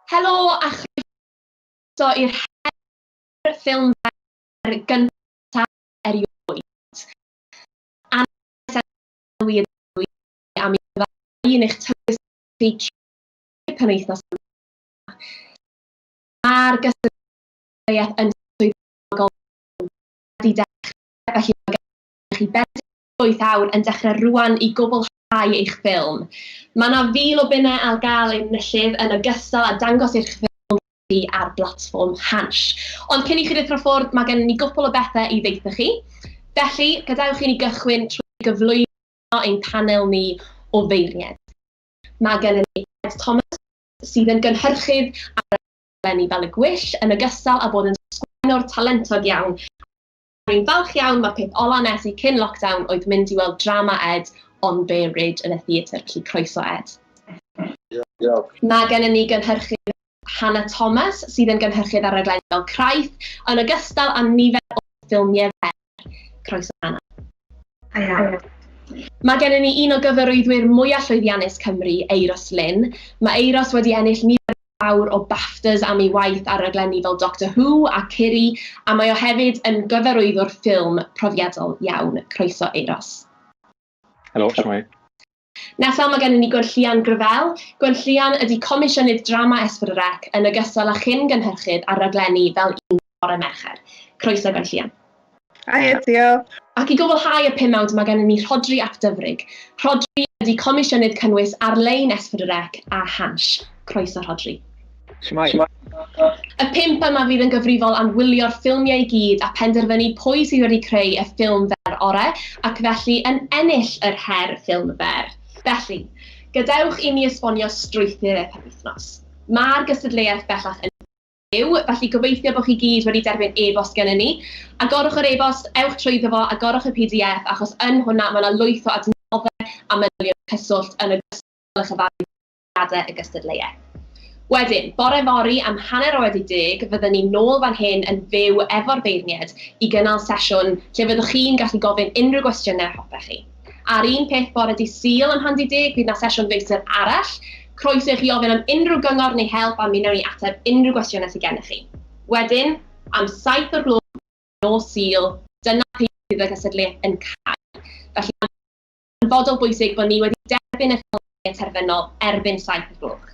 Helo a chroeso i'r ffilm gyntaf erioed. Anes am i ddau yn eich tywys chi penwythnos yma. Mae'r Gystadleuaeth yn swyddogol wedi dechrau, felly mae gennych chi 48 awr yn dechrau rwan i gwblhau eich ffilm. Mae yna fil o bunnau ar gael ein enillydd yn ogystal a dangos eich ffilm chi ar blatfform Hans. Ond cyn i chi ddechrau ffwrdd, mae gen ni gwpl o bethau i ddeitha chi. Felly, gadewch i ni gychwyn trwy gyflwyno ein panel ni o feirniaid. Mae gen ni Ed Thomas sydd yn gynhyrchydd ar y fel y gwyll yn ogystal a bod yn sgwennwr talentog iawn. Rwy'n falch iawn mae'r peth ola nes i cyn lockdown oedd mynd i weld drama Ed on Bay Ridge yn y theatr, felly croeso Ed. Mae gen ni gynhyrchydd Hannah Thomas sydd yn gynhyrchydd ar raglen fel Craith yn ogystal â nifer o ffilmiau fer. Croeso Hannah. Mae gen ni un o gyfarwyddwyr mwyaf llwyddiannus Cymru, Euros Lynn. Mae Euros wedi ennill nifer fawr o BAFTAs am ei waith ar raglenni fel Doctor Who a Curie, a mae o hefyd yn gyfarwyddwr ffilm profiadol iawn. Croeso Euros. Helo, shwmae. Nesaf mae gen ni Gwenllian Gryfel. Gwenllian ydy Comisiynydd Drama S4C yn ogystal â chyn-gynhyrchydd ar raglenni fel Un Bore Mercher. Croeso Gwenllian. Hiya, diolch. Ac i gwblhau y 5 awd, mae gen ni Rhodri ap Dyfrig. Rhodri ydy Comisiynydd Cynnwys ar-lein S4C a Hans. Croeso Rhodri. Shwmae. Y 5 yma fydd yn gyfrifol am wylio'r ffilmiau i gyd a penderfynu pwy sydd wedi creu y ffilm fer ore ac felly yn ennill yr her ffilm fer. Felly, gadewch i ni esbonio strwythur y penwythnos. Mae'r Gystadleuaeth bellach yn fyw, felly gobeithio bod chi gyd wedi derbyn e-bost gen ni. Agorwch yr e-bost, ewch trwyddo fo, agorwch y PDF, achos yn hwnna mae yna lwyth o adnoddau a meddyliau'r cyswllt yn ogystal â chyfarwyddadau y Gystadleuaeth. Wedyn, bore fori am 9:10 fyddwn ni nôl fan hyn yn fyw efo'r feirniaid i gynnal sesiwn lle fyddwch chi'n gallu gofyn unrhyw gwestiynau hoffech chi. Ar un peth bore dydd Sul yn 10:10 fydd na sesiwn feistr arall. Croeso i chi ofyn am unrhyw gyngor neu help a mi wnawn ni ateb unrhyw gwestiynau sydd gennych chi. Wedyn, am 7 o'r gloch nos Sul, dyna pryd fydd y Gystadleuaeth yn cael. Felly, mae'n fodol bwysig bod ni wedi derbyn y ffilmiau terfynol erbyn 7 o'r gloch.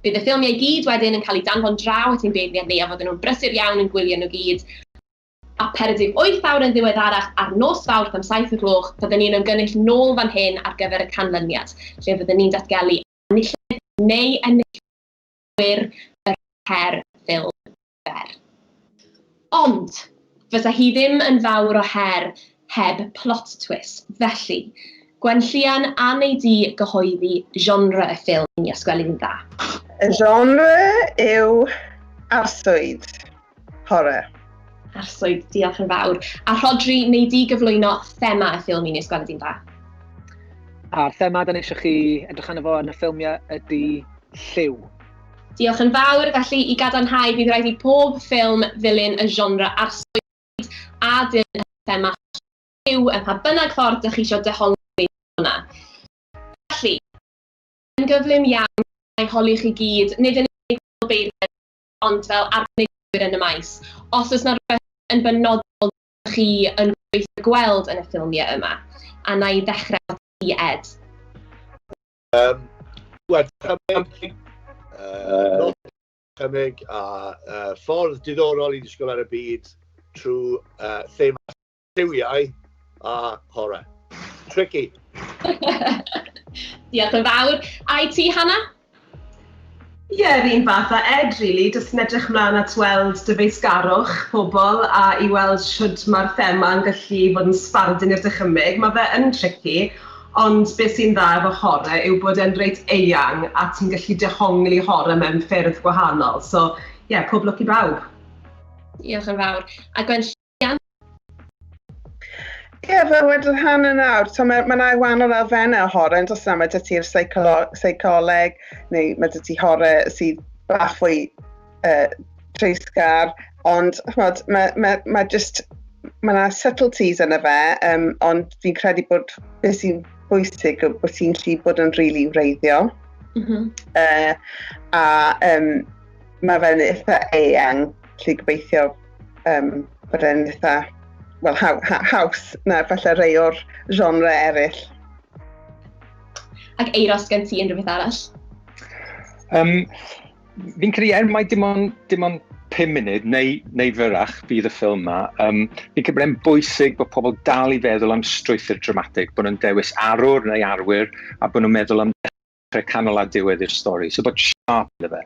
Bydd y ffilmiau gyd wedyn yn cael ei danfon draw at ein beirniad ni a fod nhw'n brysur iawn yn gwylio nhw gyd. A perdydd 8 awr yn ddiweddarach ar nos Fawrth am 7 o'r gloch, byddwn ni'n ymgynnull nôl fan hyn ar gyfer y canlyniad, lle byddwn ni'n datgelu enillydd neu enillwyr yr her ffilm fer. Ond, fysa hi ddim yn fawr o her heb plot twist, felly, Gwenllian a neu di gyhoeddi genre y ffilm i ysgweli yn dda. Y genre yw arswyd, horror. Arswyd, diolch yn fawr. A Rhodri, neu di gyflwyno thema y ffilm i ni ysgweli yn dda. A'r thema da ni eisiau chi edrych arno fo yn y ffilmiau ydy lliw. Diolch yn fawr, felly i gadarnhau bydd rhaid i pob ffilm ddilyn y genre arswyd a dilyn y thema lliw yn pa bynnag ffordd ydych chi eisiau dehongli hwnna. Felly, yn gyflym iawn, mae'n holi chi gyd, nid yn unig fel beirniaid, ond fel arbenigwyr yn y maes. Os oes yna rhywbeth yn benodol chi yn gweithio gweld yn y ffilmiau yma, a na i ddechrau i Ed. Wel, cymig a ffordd diddorol i ddisgwyl ar y byd trwy thema lliwiau a horror. Tricky. Diolch yn fawr. A i ti, Hannah? Ie, un fath a Ed, really. Jyst yn edrych mlaen at weld dyfeisgarwch pobl a i weld shwd mae'r thema yn gallu fod yn sbardun i'r dychymyg. Mae fe yn tricky, ond beth sy'n dda efo horror yw bod e'n reit eang a ti'n gallu dehongli horror mewn ffyrdd gwahanol. So, ie, pob lwc i bawb. Diolch yn fawr. A Gwenllian? Ie, fel wedodd Hannah nawr, so mae yna wahanol elfennau o horror, ond os yna mae dy ti'r seicoleg, neu mae dy ti horror sydd bach fwy treisgar, ond mae yna subtleties yna fe, ond fi'n credu bod beth sy'n bwysig bod ti'n gallu bod yn rili wreiddiol. mae fe'n eitha eang, lle gobeithio bod e'n eitha, wel, haws na falle rei o'r genre eraill. Ac Euros gen ti unrhyw beth arall? Fi'n credu mai dim ond 5 munud neu fyrach bydd y ffilm yma. Fi'n credu bod e'n bwysig bod pobl dal i feddwl am strwythur dramatig, bod nhw'n dewis arwr neu arwyr, a bod nhw'n meddwl am dechrau canol a diwedd i'r stori. So bod sharp iddo fe.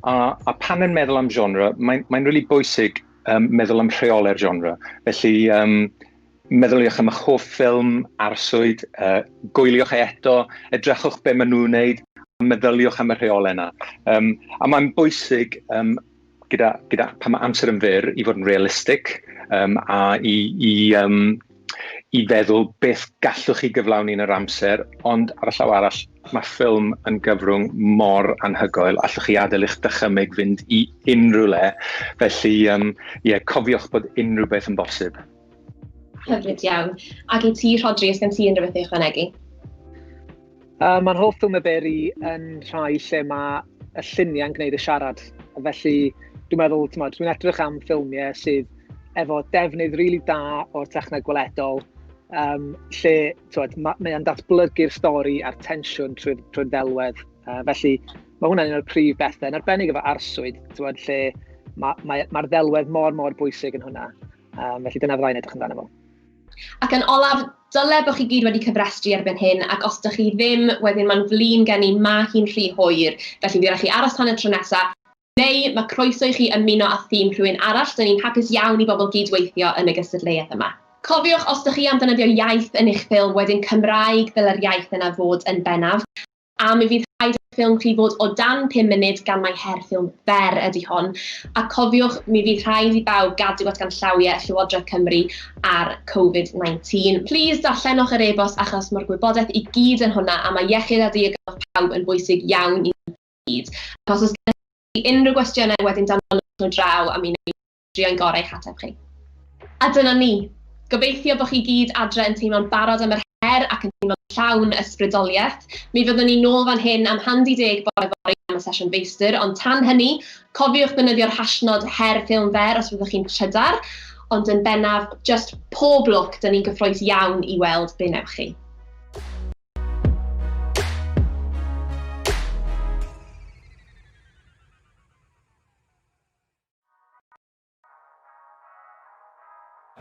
A pan yn meddwl am genre, mae'n really bwysig meddwl am rheolau'r genre. Felly, meddyliwch am eich hoff ffilm, arswyd, gwyliwch eto, edrychwch be maen nhw'n wneud, meddyliwch am y rheolau yna. A mae'n bwysig gyda pan mae amser yn fyr i fod yn realistig a i feddwl beth gallwch chi gyflawni yn yr amser, ond ar y llaw arall, mae ffilm yn gyfrwng mor anhygoel, allwch chi adael eich dychymyg fynd i unrhyw le, felly cofiwch bod unrhyw beth yn bosib. Hyfryd iawn. Ac i ti, Rhodri, os gen ti unrhyw beth i'w ychwanegu? Mae'n hoff ffilm y beri yn rhai lle mae y lluniau'n gwneud y siarad. Felly, dwi'n meddwl, dwi'n edrych am ffilmiau sydd efo defnydd rili da o'r techneg gweledol, lle mae'n datblygu'r stori a'r tensiwn trwy'r ddelwedd. Felly, mae hwnna'n un o'r prif bethau. Yn arbennig efo arswyd, lle mae'r ddelwedd mor bwysig yn hwnna. Felly, dyna fyddai'n edrych amdano fo. Ac yn olaf, dyle bod chi gyd wedi cyfrestru erbyn hyn, ac os ydych chi ddim, wedyn mae'n flin gen i ma hi'n rhy hwyr, felly fi rhaid chi aros tan y tro nesaf, neu mae croeso i chi ymuno â thîm rhywun arall, dyn ni'n hapus iawn i bobl gydweithio yn y gystadleuaeth yma. Cofiwch, os ydych chi am ddefnyddio iaith yn eich ffilm, wedyn Cymraeg dylai'r iaith yna fod yn bennaf, a mi fydd rhaid y ffilm chi fod o dan 5 munud gan mai her ffilm fer ydy hon. A cofiwch, mi fydd rhaid i bawb gadw at ganllawiau Llywodraeth Cymru ar Covid-19. Please darllenwch yr e-bost achos mae'r gwybodaeth i gyd yn hwnna a mae iechyd a diogelwch pawb yn bwysig iawn i gyd. Ac os oes gennych chi unrhyw gwestiynau wedyn danfonnwch nhw draw a mi wneud drio'n gorau i'ch ateb chi. A dyna ni. Gobeithio bod chi gyd adre yn teimlo'n barod am yr her ac yn teimlo'n llawn ysbrydoliaeth. Mi fyddwn ni nôl fan hyn am 10 bore fory am y sesiwn feistr, ond tan hynny, cofiwch defnyddio'r hashnod her ffilm fer os fyddwch chi'n trydar, ond yn bennaf, just pob lwc, dyn ni'n gyffrous iawn i weld be newch chi.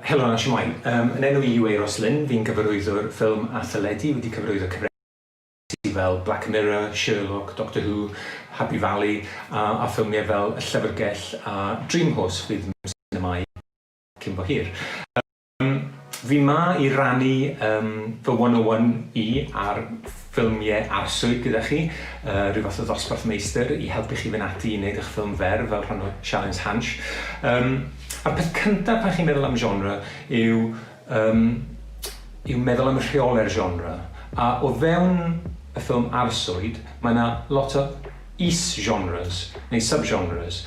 Helo, Siamai. Yn enw i yw Euros, fi'n gyfarwyddwr ffilm a theledu, wedi cyfarwyddo cyfresi fel Black Mirror, Sherlock, Doctor Who, Happy Valley a ffilmiau fel Y Llyfrgell a Dreamhorse fydd yn sinemau cyn bo hir. Fi ma i rannu fy 101 i ar ffilmiau arswyd gyda chi, rhyw fath o ddosbarth meistr i helpu chi fynd ati i wneud eich ffilm fer fel rhan o Challenge Hansh. A'r peth cyntaf pan chi'n meddwl am genre yw meddwl am rheolau'r genre. A o fewn y ffilm arswyd, mae yna lot o is-genres neu sub-genres.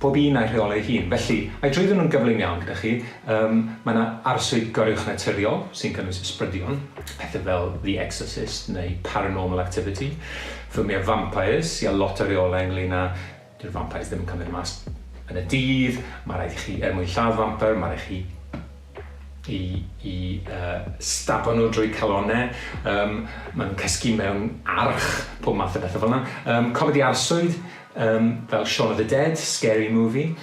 Bob un a'i rheolau hun. Felly, a'i drwyddo nhw'n gyflym iawn gyda chi, mae yna arswyd goruwch naturiol sy'n cynnwys ysbrydion, pethau fel The Exorcist neu Paranormal Activity, ffilmiau vampires, sy'n lot o rheolau ynglyn â dyw'r vampires ddim yn cymryd mas yn y dydd, mae rhaid i chi mwyn lladd vampire, mae rhaid i stabon nhw drwy calonau, mae'n cysgu mewn arch, pob math o bethau fel yna. Comedi arswyd, fel Shaun of the Dead, Scary Movie,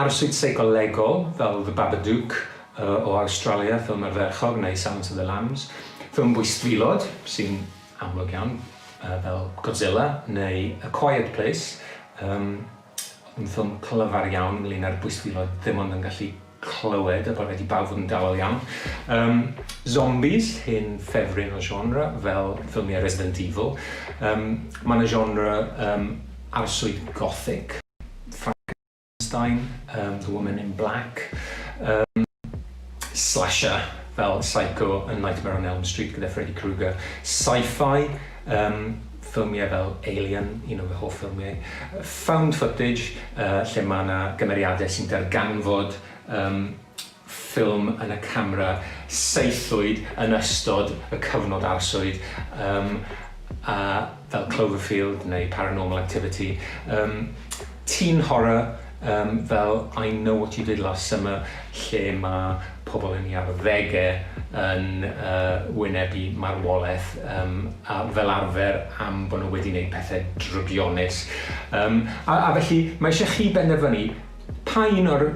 arswyd seicolegol fel The Babadook o Australia, ffilm arferchog, neu Silence of the Lambs, ffilm bwystfilod, sy'n amlwg iawn, fel Godzilla, neu A Quiet Place, yn ffilm clyfar iawn ynglyn â'r bwystfilod ddim ond yn gallu clywed a bod wedi bawb fod yn dawel iawn. Zombies, hyn ffefryn o genre, fel ffilmiau Resident Evil. Mae'n y genre arswyd gothic, Frankenstein, The Woman in Black, slasher fel Psycho and Nightmare on Elm Street gyda Freddy Krueger, sci-fi, ffilmiau fel Alien, un o fy hoff ffilmiau, found footage, lle mae yna gymeriadau sy'n darganfod ffilm yn y camera, saethwyd yn ystod y cyfnod arswyd, fel Cloverfield neu Paranormal Activity. Teen horror fel I Know What You Did Last Summer, lle mae pobl yn ei arddegau yn wynebu marwolaeth a fel arfer am bod nhw wedi gwneud pethau drygionus. A felly mae eisiau chi benderfynu pa un o'r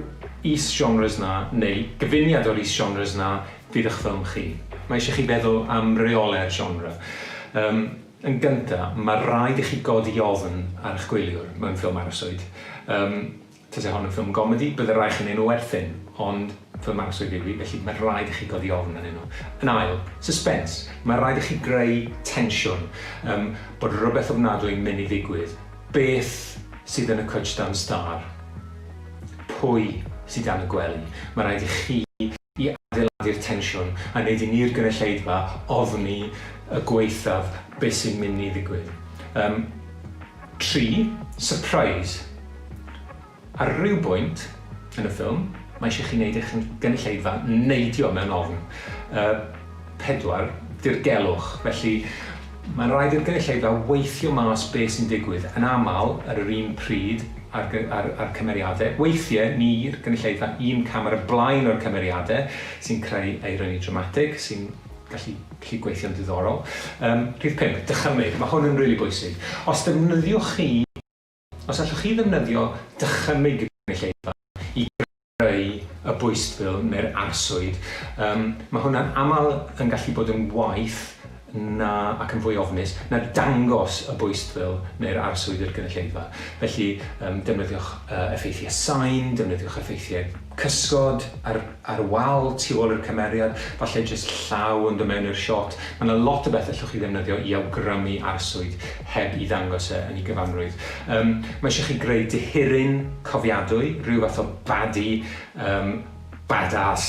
is-genres na, neu gyfuniad o'r is-genres na fydd eich ffilm chi. Mae eisiau chi feddwl am reolau'r genre. Yn gyntaf, mae rhaid i chi godi ofn ar eich gwyliwr mewn ffilm arswyd. Tase hon yn ffilm gomedi, byddai rhaid chi'n enw werthyn, ond ffilm arswyd yw hi, felly mae rhaid i chi godi ofn yn enw. Yn ail, suspense. Mae rhaid i chi greu tensiwn, bod rhywbeth ofnadwy yn mynd i ddigwydd. Beth sydd yn y touchdown star? Pwy sydd dan y gwely? Mae rhaid i chi i adeiladu'r tensiwn a wneud i ni'r gynulleidfa ofni y gweithaf beth sy'n mynd i ddigwydd. 3. Surprise. Ar ryw bwynt yn y ffilm, mae eisiau chi wneud eich gynulleidfa neidio mewn ofn. 4. Dirgelwch. Felly, mae'n rhaid i'r gynulleidfa weithio mas beth sy'n digwydd yn aml ar yr un pryd ar cymeriadau. Weithiau, ni'r gynulleidfa un camera blaen o'r cymeriadau sy'n creu eironi dramatig, sy'n gallu gweithio'n diddorol. Rhif 5, dychymyg. Mae hwn yn rili bwysig. Os allwch chi ddefnyddio dychymyg y gynulleidfa i greu y bwystfil neu'r arswyd, mae hwnna'n aml yn gallu bod yn waith ac yn fwy ofnus na dangos y bwystfil neu'r arswyd i'r gynulleidfa. Felly, defnyddiwch effeithiau sain, defnyddiwch effeithiau cysgod ar wal tu ôl i'r cymeriad, falle jyst llaw yn dod mewn i'r shot. Mae yna lot o beth allwch chi ddefnyddio i awgrymu arswyd heb i ddangos yn ei gyfanrwydd. Mae eisiau chi greu dihiryn cofiadwy, rhyw fath o badi, badass,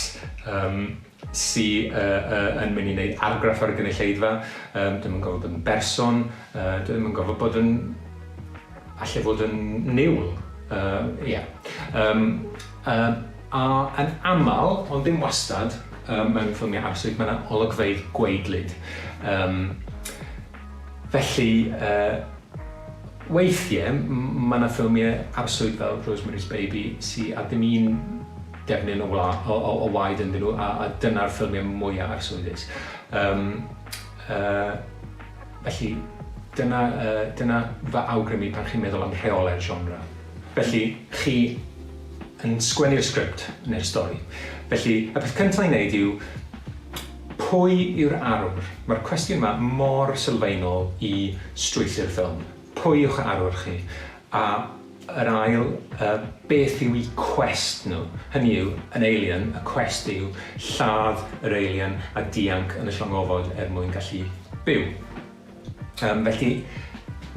sy'n mynd i wneud argraff ar y gynulleidfa. Ddim yn gofod bod yn berson, ddim yn gofod bod yn allai fod yn niwl. A yn aml, ond ddim wastad, mewn ffilmiau arswyd, mae yna olygfeydd gweidlyd. Felly, weithiau, mae yna ffilmiau arswyd fel Rosemary's Baby sy'n ar ddim un defnydd o waed ynddyn nhw, a dyna'r ffilmiau mwyaf arswydus. Felly, dyna fy awgrymu pan chi'n meddwl am rheolau'r genre. Felly, chi yn sgwennu'r sgript neu'r stori. Felly, y peth cyntaf i wneud yw pwy yw'r arwr? Mae'r cwestiwn yma mor sylfaenol i strwythu'r ffilm. Pwy yw'ch arwr chi? A yr ail, beth yw eu cwest nhw? Hynny yw, yn Alien, y cwest yw lladd yr alien a dianc yn y llongofod mwyn gallu byw. Felly,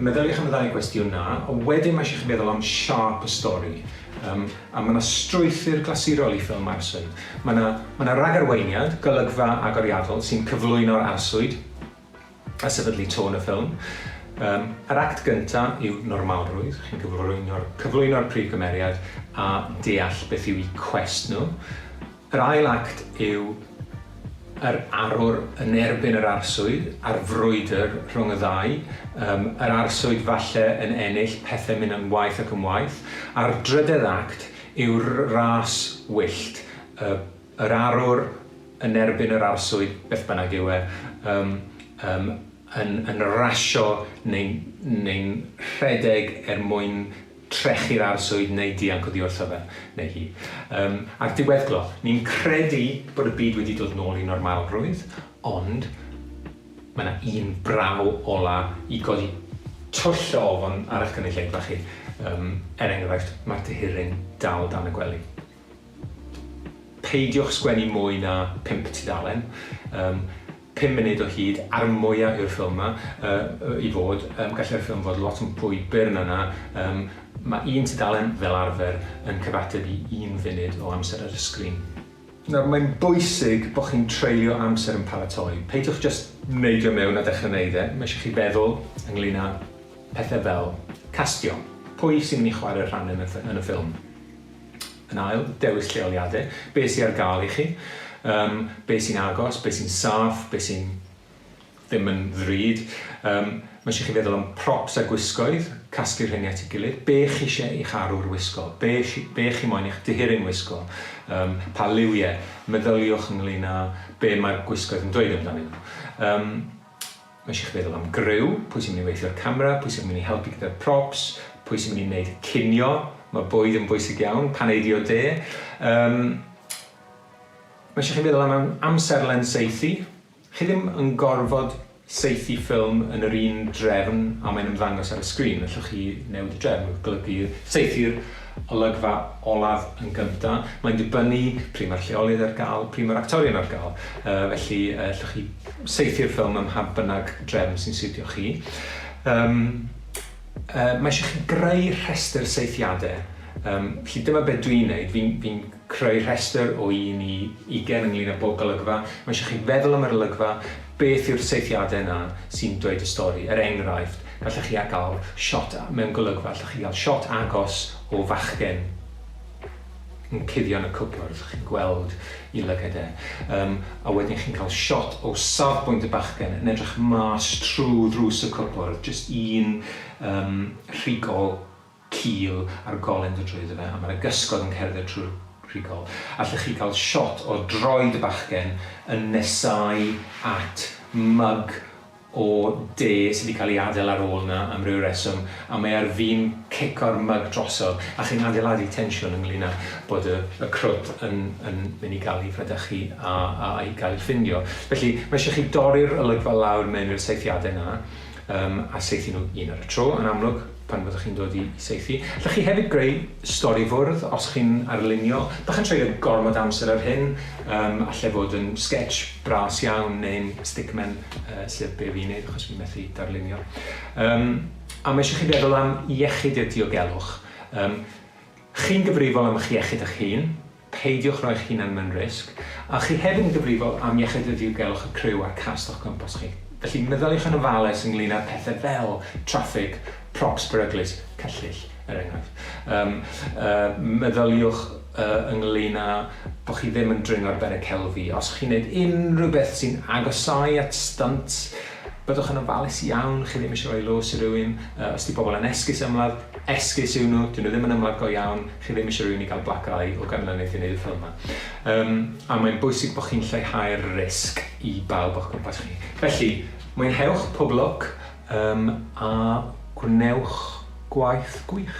meddyliwch am y ddau gwestiwn na, a wedyn mae eisiau chi feddwl am siarp y stori. A mae yna strwythur glasurol i ffilm arswyd. Mae yna ragarweiniad, golygfa agoriadol sy'n cyflwyno'r arswyd a sefydlu tôn y ffilm. Yr act gyntaf yw normalrwydd, chi'n cyflwyno'r prif gymeriad a deall beth yw eu cwest nhw. Yr ail act yw yr arwr yn erbyn yr arswyd, a'r frwydr rhwng y ddau. Yr arswyd falle yn ennill pethau mynd yn waith ac yn waith. A'r drydedd act yw'r ras wyllt. Yr arwr yn erbyn yr arswyd, beth bynnag yw yn rasio neu'n rhedeg mwyn trechu'r arswyd neu dianc oddi wrtho fe, neu hi. Ar diweddglo, ni'n credu bod y byd wedi dod nôl i normalrwydd, ond mae yna un braw ola i godi twll o ofn ar eich gynulleidfa chi. Enghraifft, mae'r dihiryn dal dan y gwely. Peidiwch sgwennu mwy na 5 tudalen. 5 munud o hyd ar mwyaf yw'r ffilm yma i fod. Gallai'r ffilm fod lot yn pwy byrn yna. Mae un tudalen fel arfer yn cyfateb i 1 funud o amser ar y sgrin. Nawr, mae'n bwysig bod chi'n treulio amser yn paratoi. Peidiwch jyst neidio mewn a dechrau wneud e. Mae eisiau chi feddwl ynglyn â pethau fel castio. Pwy sy'n mynd i chwarae'r rhan yn y ffilm? Yn ail, dewis lleoliadau. Be sy'n ar gael i chi? Be sy'n agos, be sy'n saff, be sy'n ddim yn ddrud. Mae eisiau chi feddwl am props a gwisgoedd, casglu rhywun at ei gilydd, be chi eisiau i'ch arwr wisgo, be chi moyn i'ch dihiryn wisgo, pa liwiau, meddyliwch ynglyn â be mae'r gwisgoedd yn dweud amdano nhw. Mae eisiau chi feddwl am gryw, pwy sy'n mynd i weithio'r camera, pwy sy'n mynd i helpu gyda'r props, pwy sy'n mynd i wneud cinio, mae bwyd yn bwysig iawn, pan eidio de. Mae eisiau chi feddwl am amserlen seithi. Chi ddim yn gorfod seithi ffilm yn yr un drefn a mae'n ymddangos ar y sgrin. Allwch chi newid y drefn, golygu seithi'r olygfa olaf yn gyntaf. Mae'n dibynnu pryd mae'r lleolydd ar gael, pryd mae'r actorion ar gael. Felly, allwch chi seithi'r ffilm ym mha bynnag drefn sy'n siwtio chi. Mae eisiau chi greu rhestr seithiadau. Felly dyma beth dwi'n neud, fi'n creu rhestr o 1 i 20 ynglyn â bob golygfa. Mae eisiau chi feddwl am yr olygfa, beth yw'r seithiadau yna sy'n dweud y stori. Enghraifft, gallwch chi gael shot mewn golygfa, gallwch chi gael shot agos o fachgen yn cuddio yn y cwpwr, gallwch chi'n gweld I lygedau. A wedyn chi'n cael shot o safbwynt y bachgen yn edrych mas trwy drws y cwpwr, jyst un rhigol cil ar golyn drwyddo fe, a mae'r gysgod yn cerdded trwy'r rhigol. Allwch chi cael shot o droed y bachgen yn nesau at mug o de sydd wedi cael ei adael ar ôl yna am ryw reswm, a mae ar fi'n cico'r mug drosodd, a chi'n adeiladu tensiwn ynglyn â bod y crwt yn mynd I gael ei fredychu a I gael ei ffindio. Felly, mae eisiau chi dorri'r olygfa lawr mewn i'r seithiadau yna, a seithi nhw un ar y tro, yn amlwg, pan fyddwch chi'n dod I seithi. Allwch chi hefyd greu stori fwrdd os chi'n arlunio. Byddwch chi'n treulio gormod amser ar hyn, allai fod yn sketch bras iawn neu'n stickman sydd be fi'n neud, achos fi'n methu darlunio. A mae eisiau chi feddwl am iechyd i'r diogelwch. Chi'n gyfrifol am eich iechyd eich hun, peidiwch roi'ch hunan mewn risg, a chi hefyd yn gyfrifol am iechyd i'r diogelwch y criw a cast o'ch gwmpas chi. Felly meddyliwch yn ofalus ynglyn â pethau fel traffig, props beryglus, cellill, enghraifft. Meddyliwch ynglyn â bod chi ddim yn dringo'r bereg celfi. Os chi'n gwneud unrhyw beth sy'n agosau at stunts, byddwch yn ofalus iawn, chi ddim eisiau rhoi los I rywun. Os di bobl yn esgus ymladd, esgus yw nhw, dyn nhw ddim yn ymladd go iawn, chi ddim eisiau rhywun I gael black eye o ganlyniad I wneud y ffilm yma. A mae'n bwysig bod chi'n lleihau'r risg I bawb o'ch gwmpas chi. Felly, mwynhewch pob lwc a gwnewch gwaith gwych.